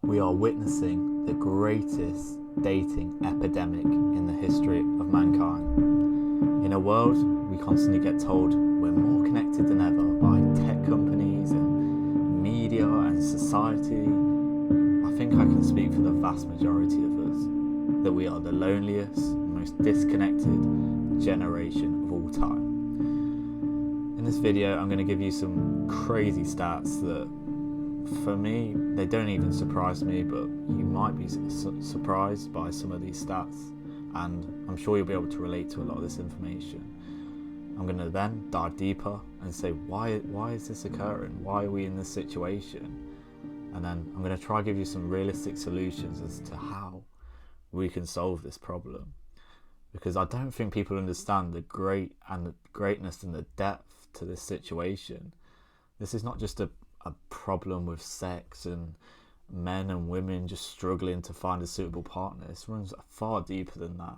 We are witnessing the greatest dating epidemic in the history of mankind. In a world we constantly get told we're more connected than ever by tech companies and media and society, I think I can speak for the vast majority of us that we are the loneliest, most disconnected generation of all time. In this video, I'm going to give you some crazy stats that, for me, they don't even surprise me, but you might be surprised by some of these stats, and I'm sure you'll be able to relate to a lot of this information. I'm going to then dive deeper and say, why is this occurring? Why are we in this situation? And then I'm going to try to give you some realistic solutions as to how we can solve this problem. Because I don't think people understand the greatness and the depth to this situation. This is not just a problem with sex and men and women just struggling to find a suitable partner. This runs far deeper than that.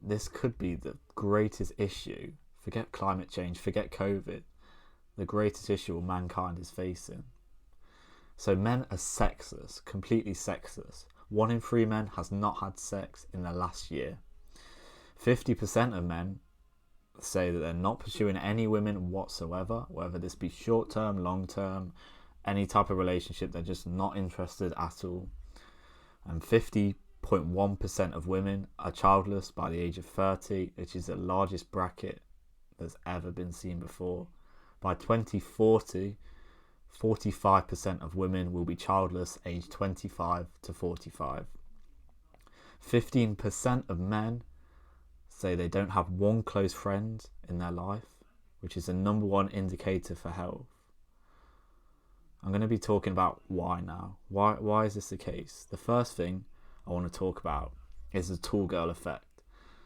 This could be the greatest issue. Forget climate change, forget COVID. The greatest issue mankind is facing. So men are sexless, completely sexless. 1 in 3 men has not had sex in the last year. 50% of men say that they're not pursuing any women whatsoever, whether this be short term, long term, any type of relationship. They're just not interested at all. And 50.1% of women are childless by the age of 30, which is the largest bracket that's ever been seen before. By 2040, 45% of women will be childless aged 25 to 45. 15% of men say they don't have one close friend in their life, which is the number one indicator for health. I'm going to be talking about why now. Why is this the case? The first thing I want to talk about is the tall girl effect.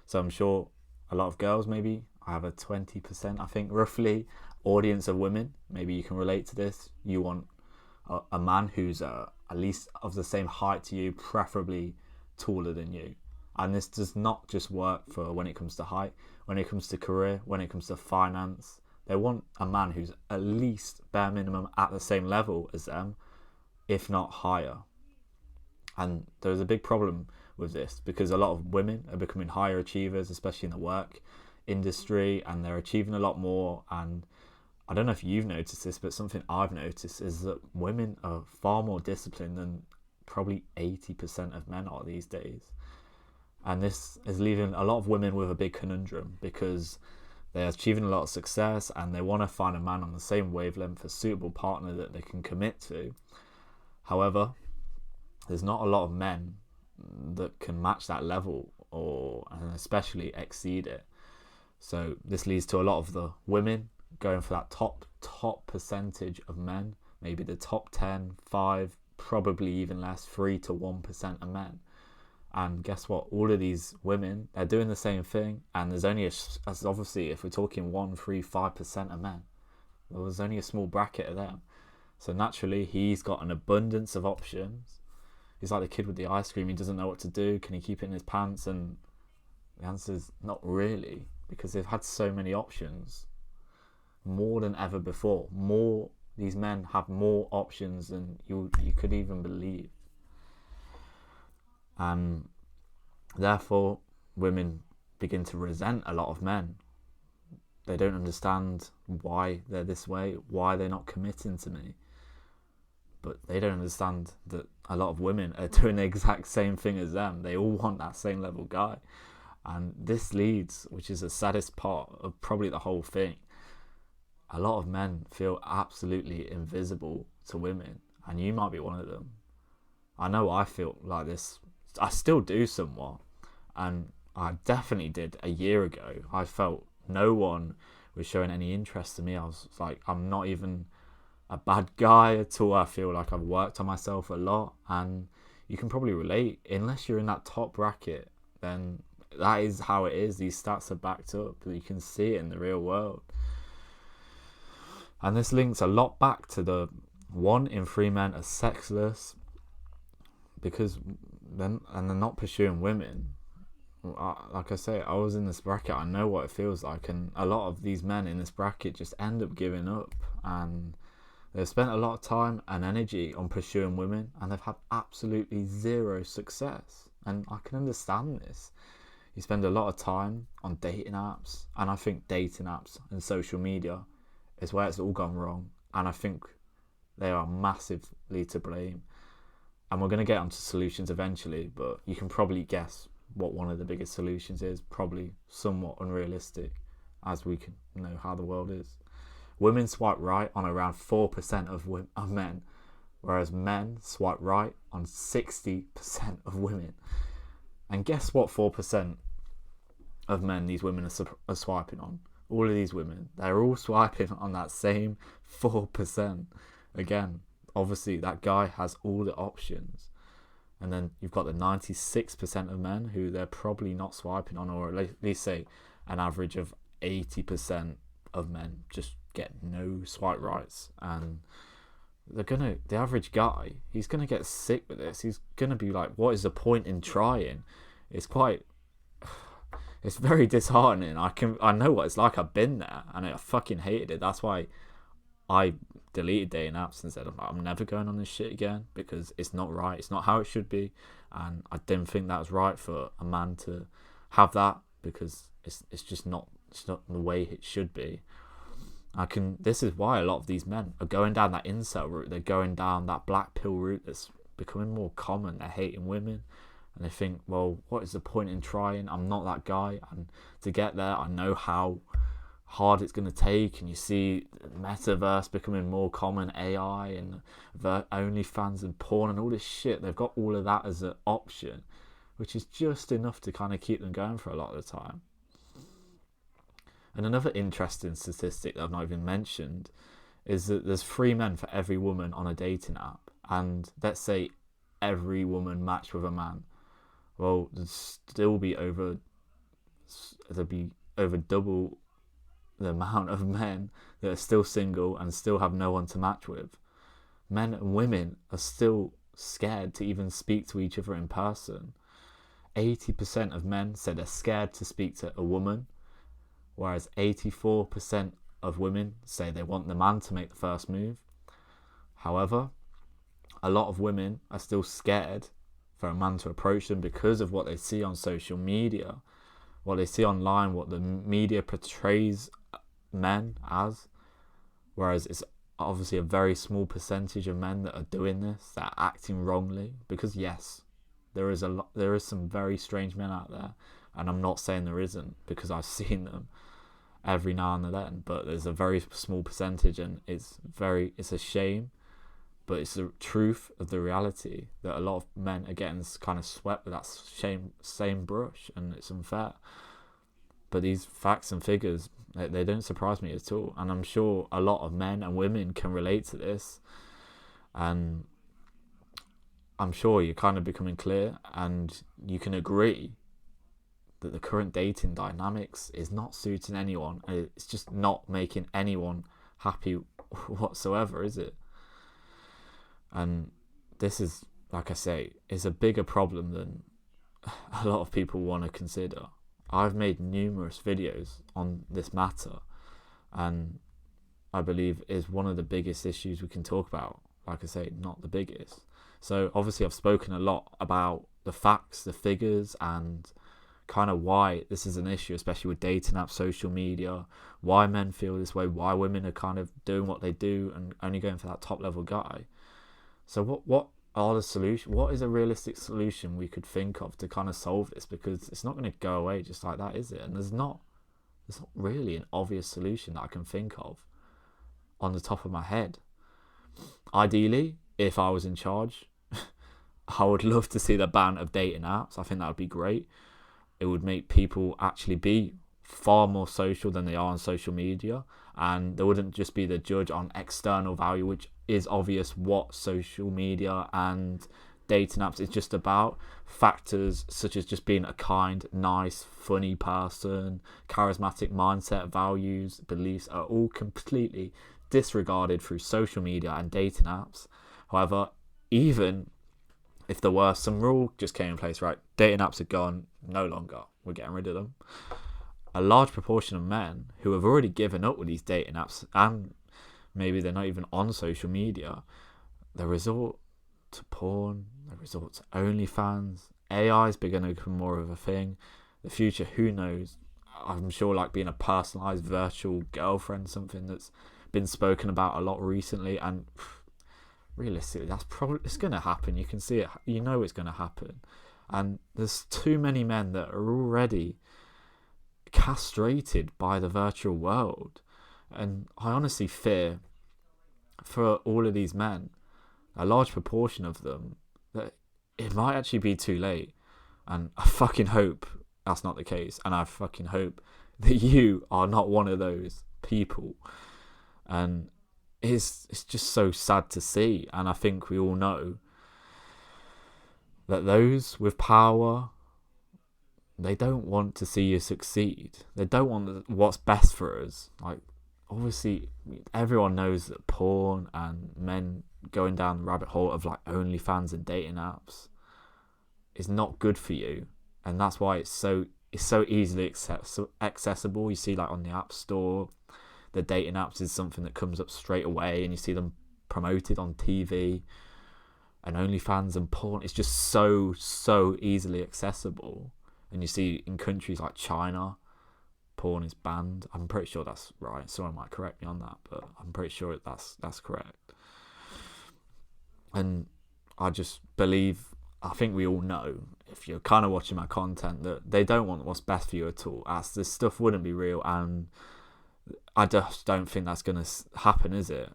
So I'm sure a lot of girls, maybe I have a 20%, I think, roughly, audience of women. Maybe you can relate to this. You want a man who's at least of the same height to you, preferably taller than you. And this does not just work for when it comes to height, when it comes to career, when it comes to finance. They want a man who's at least bare minimum at the same level as them, if not higher. And there's a big problem with this because a lot of women are becoming higher achievers, especially in the work industry, and they're achieving a lot more. And I don't know if you've noticed this, but something I've noticed is that women are far more disciplined than probably 80% of men are these days. And this is leaving a lot of women with a big conundrum because they're achieving a lot of success and they want to find a man on the same wavelength, a suitable partner that they can commit to. However, there's not a lot of men that can match that level and especially exceed it. So this leads to a lot of the women going for that top percentage of men, maybe the top 10, 5, probably even less, 3 to 1% of men. And guess what? All of these women, they're doing the same thing. And there's only as obviously, if we're talking 1, 3, 5% of men, there's only a small bracket of them. So naturally, he's got an abundance of options. He's like the kid with the ice cream. He doesn't know what to do. Can he keep it in his pants? And the answer is not really, because they've had so many options, more than ever before. These men have more options than you could even believe. And therefore women begin to resent a lot of men. They don't understand why they're this way, why they're not committing to me. But they don't understand that a lot of women are doing the exact same thing as them. They all want that same level guy. And this leads, which is the saddest part of probably the whole thing, a lot of men feel absolutely invisible to women, and you might be one of them. I know I feel like this. I still do somewhat, and I definitely did a year ago. I felt no one was showing any interest in me. I was like, I'm not even a bad guy at all. I feel like I've worked on myself a lot, and you can probably relate. Unless you're in that top bracket, then that is how it is. These stats are backed up. You can see it in the real world. And this links a lot back to the 1 in 3 men are sexless, because they're not pursuing women. Like I say, I was in this bracket. I know what it feels like, and a lot of these men in this bracket just end up giving up, and They've spent a lot of time and energy on pursuing women, and they've had absolutely zero success. And I can understand this. You spend a lot of time on dating apps, and I think dating apps and social media is where it's all gone wrong. And I think they are massively to blame. And we're going to get onto solutions eventually, but you can probably guess what one of the biggest solutions is. Probably somewhat unrealistic, as we can know how the world is. Women swipe right on around 4% of men, whereas men swipe right on 60% of women. And guess what 4% of men these women are swiping on? All of these women, they're all swiping on that same 4%. Again, obviously that guy has all the options. And then you've got the 96% of men who they're probably not swiping on, or at least say an average of 80% of men just get no swipe rights. And the average guy, he's gonna get sick with this. He's gonna be like, what is the point in trying? It's very disheartening. I know what it's like. I've been there and I fucking hated it. That's why I deleted dating apps and said, I'm never going on this shit again, because it's not right. It's not how it should be. And I didn't think that was right for a man to have that, because it's just not the way it should be. This is why a lot of these men are going down that incel route. They're going down that black pill route that's becoming more common. They're hating women, and they think, well, what is the point in trying? I'm not that guy, and to get there, I know how hard it's going to take. And you see metaverse becoming more common, AI and OnlyFans and porn and all this shit. They've got all of that as an option, which is just enough to kind of keep them going for a lot of the time. And another interesting statistic that I've not even mentioned is that there's 3 men for every woman on a dating app. And let's say every woman matched with a man. Well, there'll be over double the amount of men that are still single and still have no one to match with. Men and women are still scared to even speak to each other in person. 80% of men say they're scared to speak to a woman, whereas 84% of women say they want the man to make the first move. However, a lot of women are still scared for a man to approach them because of what they see on social media, what they see online, what the media portrays men as, whereas it's obviously a very small percentage of men that are doing this, that are acting wrongly. Because yes, there is some very strange men out there, and I'm not saying there isn't, because I've seen them every now and then, but there's a very small percentage, and it's a shame, but it's the truth of the reality that a lot of men are getting kind of swept with that same brush, and it's unfair. But these facts and figures, they don't surprise me at all, and I'm sure a lot of men and women can relate to this, and I'm sure you're kind of becoming clear, and you can agree that the current dating dynamics is not suiting anyone. It's just not making anyone happy whatsoever, is it? And this is, like I say, is a bigger problem than a lot of people want to consider. I've made numerous videos on this matter, and I believe is one of the biggest issues we can talk about. Like I say, not the biggest. So obviously I've spoken a lot about the facts, the figures, and kind of why this is an issue, especially with dating apps, social media, why men feel this way, why women are kind of doing what they do and only going for that top level guy. So what are the solutions? What is a realistic solution we could think of to kind of solve this? Because it's not going to go away just like that, is it? And there's not really an obvious solution that I can think of on the top of my head. Ideally, if I was in charge, I would love to see the ban of dating apps. I think that would be great. It would make people actually be far more social than they are on social media, and there wouldn't just be the judge on external value, which is obvious what social media and dating apps is just about. Factors such as just being a kind, nice, funny person, charismatic mindset, values, beliefs are all completely disregarded through social media and dating apps. However, even if there were some rule just came in place, right, dating apps are gone, no longer, we're getting rid of them, a large proportion of men who have already given up with these dating apps and maybe they're not even on social media, they resort to porn, they resort to OnlyFans. AI is going to become more of a thing. The future, who knows? I'm sure like being a personalized virtual girlfriend, something that's been spoken about a lot recently, and realistically it's going to happen. You can see it, you know it's going to happen. And there's too many men that are already castrated by the virtual world, and I honestly fear for all of these men, a large proportion of them, that it might actually be too late. And I fucking hope that's not the case, and I fucking hope that you are not one of those people. And it's just so sad to see, and I think we all know that those with power, they don't want to see you succeed. They don't want what's best for us. Like, obviously everyone knows that porn and men going down the rabbit hole of like OnlyFans and dating apps is not good for you, and that's why it's so easily accessible. You see like on the App Store, the dating apps is something that comes up straight away, and you see them promoted on TV. And OnlyFans and porn is just so easily accessible. And you see in countries like China, porn is banned. I'm pretty sure that's right. Someone might correct me on that, but I'm pretty sure that's correct. And I just believe, I think we all know, if you're kind of watching my content, that they don't want what's best for you at all, as this stuff wouldn't be real. And I just don't think that's going to happen, is it?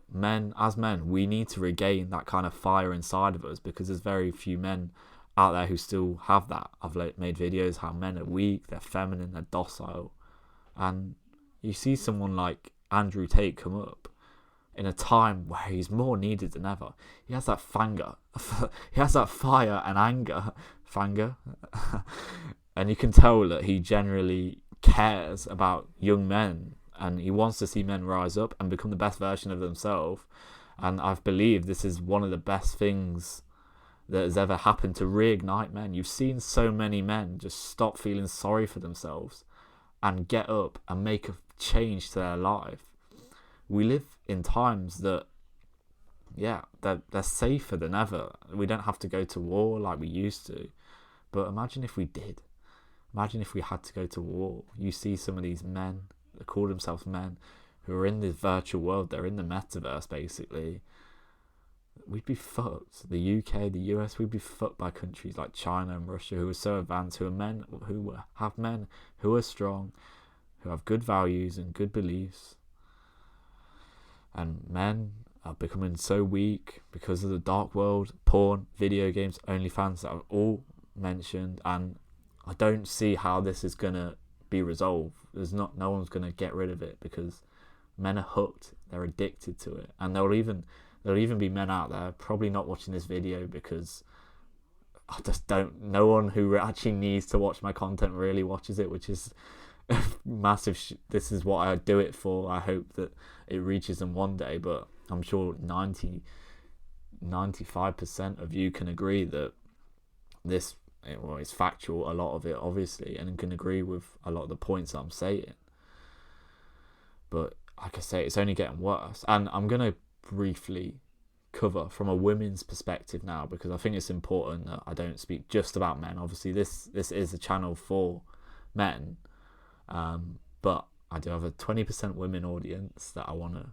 As men, we need to regain that kind of fire inside of us, because there's very few men out there who still have that. I've made videos how men are weak, they're feminine, they're docile. And you see someone like Andrew Tate come up in a time where he's more needed than ever. He has that he has that fire and anger, and you can tell that he generally cares about young men, and he wants to see men rise up and become the best version of themselves. And I believe this is one of the best things that has ever happened to reignite men. You've seen so many men just stop feeling sorry for themselves and get up and make a change to their life. We live in times that, they're safer than ever. We don't have to go to war like we used to. But imagine if we did. Imagine if we had to go to war. You see some of these men that call themselves men who are in this virtual world. They're in the metaverse, basically. We'd be fucked. The UK, the US, we'd be fucked by countries like China and Russia, who are so advanced, who have men who are strong, who have good values and good beliefs. And men are becoming so weak because of the dark world, porn, video games, OnlyFans that I've all mentioned. And I don't see how this is going to be resolved. No one's going to get rid of it, because men are hooked. They're addicted to it. And there'll even be men out there probably not watching this video, because no one who actually needs to watch my content really watches it, which is massive. This is what I do it for. I hope that it reaches them one day, but I'm sure 95% of you can agree that this, well, it's factual, a lot of it obviously, and can agree with a lot of the points that I'm saying. But like I say, it's only getting worse. And I'm going to briefly cover from a women's perspective now, because I think it's important that I don't speak just about men. Obviously this is a channel for men, but I do have a 20% women audience that I want to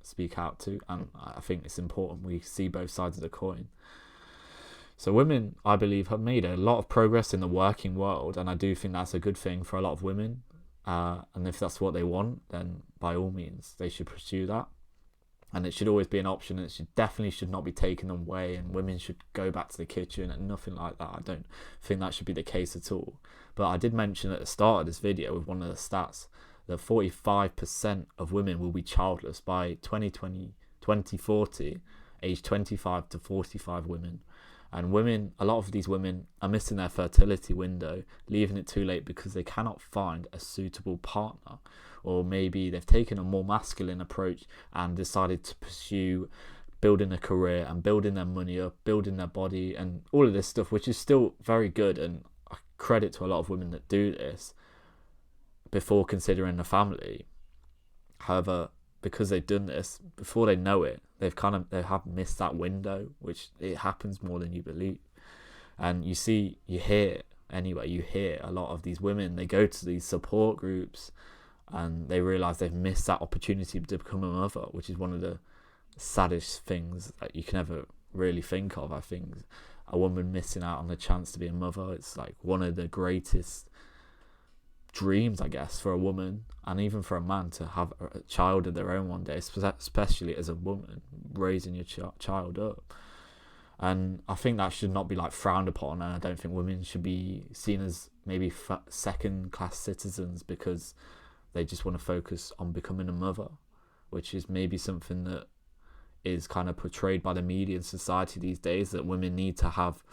speak out to, and I think it's important we see both sides of the coin. So women, I believe, have made a lot of progress in the working world, and I do think that's a good thing for a lot of women, and if that's what they want, then by all means they should pursue that. And it should always be an option, and it definitely should not be taken away, and women should go back to the kitchen and nothing like that. I don't think that should be the case at all. But I did mention at the start of this video with one of the stats that 45% of women will be childless by 2040, age 25 to 45 women. And women, a lot of these women are missing their fertility window, leaving it too late because they cannot find a suitable partner. Or maybe they've taken a more masculine approach and decided to pursue building a career and building their money up, building their body and all of this stuff, which is still very good. And I credit to a lot of women that do this before considering a family. However, because they've done this, before they know it, they have missed that window, which it happens more than you believe. And you hear a lot of these women, they go to these support groups and they realize they've missed that opportunity to become a mother, which is one of the saddest things that you can ever really think of. I think a woman missing out on the chance to be a mother, it's like one of the greatest dreams, I guess, for a woman, and even for a man, to have a child of their own one day, especially as a woman, raising your child up. And I think that should not be like frowned upon, and I don't think women should be seen as maybe second class citizens because they just want to focus on becoming a mother, which is maybe something that is kind of portrayed by the media and society these days, that women need to have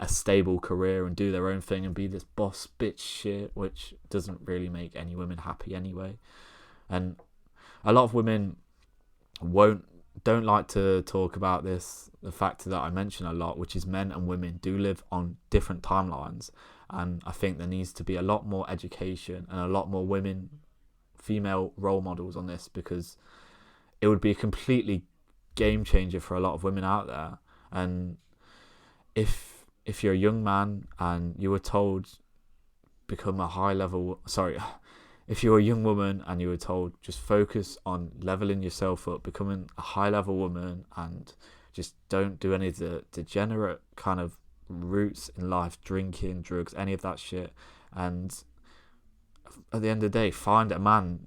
a stable career and do their own thing and be this boss bitch shit, which doesn't really make any women happy anyway. And a lot of women don't like to talk about this, the factor that I mention a lot, which is men and women do live on different timelines. And I think there needs to be a lot more education and a lot more female role models on this, because it would be a completely game changer for a lot of women out there. And if you're a young man and you were told become a if you're a young woman and you were told just focus on leveling yourself up, becoming a high level woman, and just don't do any of the degenerate kind of routes in life, drinking, drugs, any of that shit, and at the end of the day find a man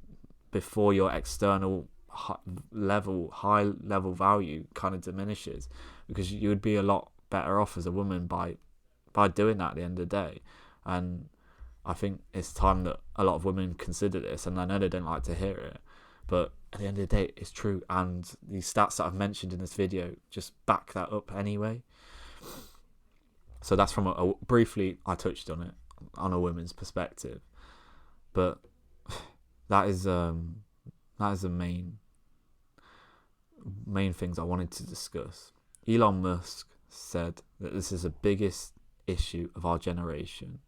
before your external high level value kind of diminishes, because you would be a lot better off as a woman by doing that at the end of the day. And I think it's time that a lot of women consider this, and I know they don't like to hear it, but at the end of the day it's true, and these stats that I've mentioned in this video just back that up anyway. So that's from briefly I touched on it on a woman's perspective, but that is the main things I wanted to discuss. Elon Musk said that this is the biggest issue of our generation.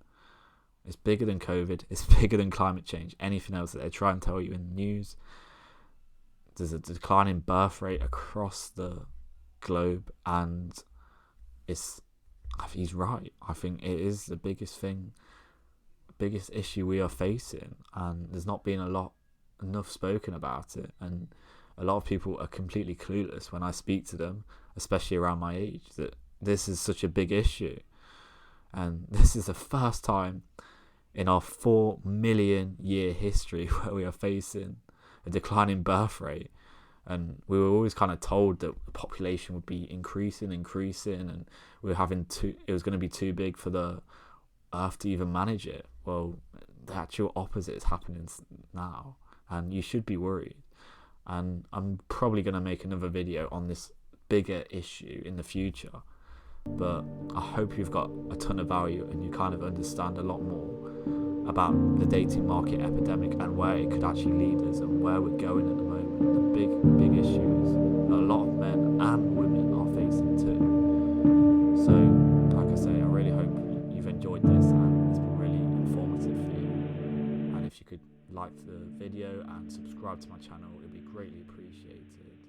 It's bigger than COVID, it's bigger than climate change, anything else that they try and tell you in the news. There's a decline in birth rate across the globe, and he's right. I think it is the biggest issue we are facing, and there's not been enough spoken about it, and a lot of people are completely clueless when I speak to them, especially around my age, that this is such a big issue. And this is the first time in our 4 million year history where we are facing a declining birth rate. And we were always kind of told that the population would be increasing, and we were it was going to be too big for the Earth to even manage it. Well, the actual opposite is happening now, and you should be worried. And I'm probably going to make another video on this bigger issue in the future, but I hope you've got a ton of value and you kind of understand a lot more about the dating market epidemic and where it could actually lead us and where we're going at the moment, the big issues that a lot of men and women are facing too. So like I say, I really hope you've enjoyed this and it's been really informative for you, and if you could like the video and subscribe to my channel, it'd be greatly appreciated.